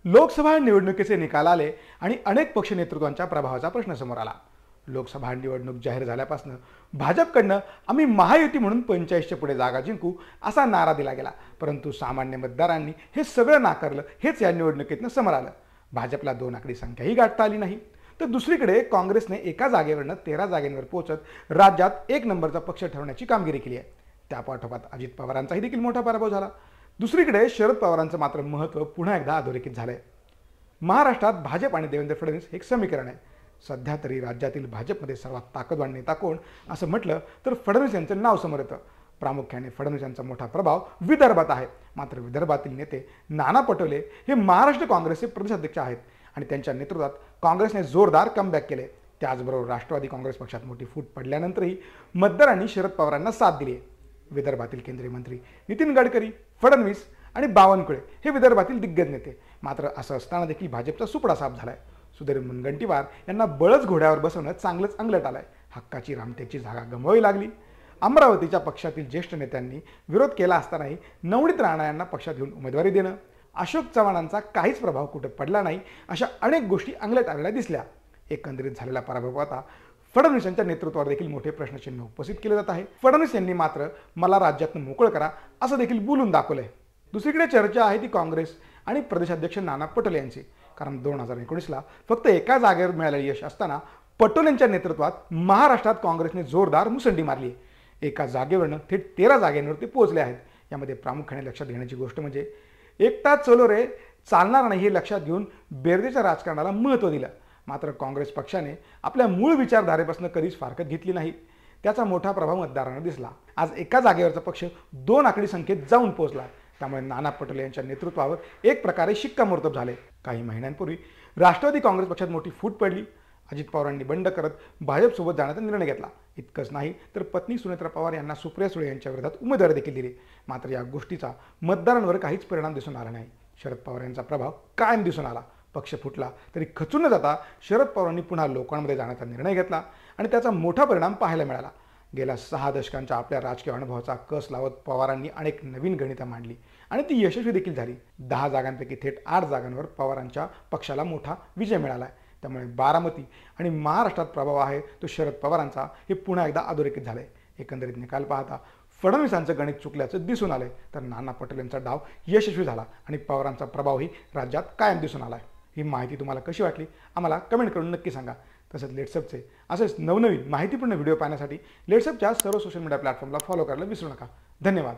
लोकसभा निवडणुकीचे निकाल आले आणि अनेक पक्ष नेतृत्वांच्या प्रभावाचा प्रश्न समोर आला। लोकसभा निवडणूक जाहीर झाल्यापासून भाजपकडनं आम्ही महायुती म्हणून 45च्या पुढे जागा जिंकू असा नारा दिला गेला, परंतु सामान्य मतदारांनी हे सगळं नाकारलं। हेच या निवडणुकीतनं समोर आलं। भाजपला 2 आकडी संख्याही गाठता आली नाही, तर दुसरीकडे काँग्रेसने एका जागेवरनं 13 जागांवर पोहोचत राज्यात 1 नंबरचा पक्ष ठरवण्याची कामगिरी केली आहे। त्यापाठोपाठ अजित पवारांचाही देखील मोठा पराभव झाला। दुसरीकडे शरद पवारांचं मात्र महत्त्व पुन्हा एकदा अधोरेखित झालंय। महाराष्ट्रात भाजप आणि देवेंद्र फडणवीस हे एक समीकरण आहे। सध्या तरी राज्यातील भाजपमध्ये सर्वात ताकदवान नेता कोण असं म्हटलं तर फडणवीस यांचं नाव समोर येतं। प्रामुख्याने फडणवीस यांचा मोठा प्रभाव विदर्भात आहे। मात्र विदर्भातील नेते नाना पटोले हे महाराष्ट्र काँग्रेसचे प्रदेशाध्यक्ष आहेत आणि त्यांच्या नेतृत्वात काँग्रेसने जोरदार कमबॅक केले। त्याचबरोबर राष्ट्रवादी काँग्रेस पक्षात मोठी फूट पडल्यानंतरही मतदारांनी शरद पवारांना साथ दिली आहे। विदर्भातील केंद्रीय मंत्री नितीन गडकरी, फडणवीस आणि बावनकुळे हे विदर्भातील दिग्गज नेते। मात्र असं असताना देखील भाजपचा सुपडा साफ झालाय। सुधीर मुनगंटीवार यांना बळच घोड्यावर बसवणं चांगलंच अंगलट आलंय। हक्काची रामटेकची जागा गमवावी लागली। अमरावतीच्या पक्षातील ज्येष्ठ नेत्यांनी विरोध केला असतानाही नवनीत राणा यांना पक्षात घेऊन उमेदवारी देणं, अशोक चव्हाणांचा काहीच प्रभाव कुठे पडला नाही, अशा अनेक गोष्टी अंगलट आलेल्या दिसल्या। एकंदरीत झालेला पराभव पाहता फडणवीस यांच्या नेतृत्वावर देखील मोठे प्रश्नचिन्ह उपस्थित केले जात आहे। फडणवीस यांनी मात्र मला राज्यातून मोकळं करा असं देखील बोलून दाखवलंय। दुसरीकडे चर्चा आहे ती काँग्रेस आणि प्रदेशाध्यक्ष नाना पटोले यांची, कारण 2019ला फक्त एका जागेवर मिळालेलं यश असताना पटोलेंच्या नेतृत्वात महाराष्ट्रात काँग्रेसने जोरदार मुसंडी मारली। एका जागेवरनं थेट 13 जागांवर ते पोहोचले आहेत। यामध्ये प्रामुख्याने लक्षात घेण्याची गोष्ट म्हणजे एकटा चलो रे चालणार नाही हे लक्षात घेऊन बेरजेच्या राजकारणाला महत्त्व दिलं। मात्र काँग्रेस पक्षाने आपल्या मूळ विचारधारेपासून कधीच फारकत घेतली नाही। त्याचा मोठा प्रभाव मतदारांना दिसला। आज एका जागेवरचा पक्ष 2 आकडी संख्येत जाऊन पोहोचला। त्यामुळे नाना पटोले यांच्या नेतृत्वावर एक प्रकारे शिक्कामोर्तब झाले। काही महिन्यांपूर्वी राष्ट्रवादी काँग्रेस पक्षात मोठी फूट पडली। अजित पवारांनी बंड करत भाजपसोबत जाण्याचा निर्णय घेतला। इतकंच नाही तर पत्नी सुनेत्रा पवार यांना सुप्रिया सुळे यांच्या विरोधात उमेदवारी देखील दिली। मात्र या गोष्टीचा मतदारांवर काहीच परिणाम दिसून आला नाही। शरद पवार यांचा प्रभाव कायम दिसून आला। पक्ष फुटला तरी खचून न जाता शरद पवारांनी पुन्हा लोकांमध्ये जाण्याचा निर्णय घेतला आणि त्याचा मोठा परिणाम पाहायला मिळाला। गेल्या 6 दशकांच्या आपल्या राजकीय अनुभवाचा कस लावत पवारांनी अनेक नवीन गणितं मांडली आणि ती यशस्वी देखील झाली। 10 जागांपैकी थेट 8 जागांवर पवारांच्या पक्षाला मोठा विजय मिळाला आहे। त्यामुळे बारामती आणि महाराष्ट्रात प्रभाव आहे तो शरद पवारांचा हे पुन्हा एकदा अधोरेखित झाले। एकंदरीत निकाल पाहता फडणवीसांचं गणित चुकल्याचं दिसून आलंय, तर नाना पटोलेंचा डाव यशस्वी झाला आणि पवारांचा प्रभावही राज्यात कायम दिसून आलाय। ही माहिती तुम्हाला कशी वाटली आम्हाला कमेंट करून नक्की सांगा। तसंच लेट्सअपचे असेच नवनवीन माहितीपूर्ण व्हिडिओ पाहण्यासाठी लेट्सअपच्या सर्व सोशल मीडिया प्लॅटफॉर्मला फॉलो करायला विसरू नका। धन्यवाद।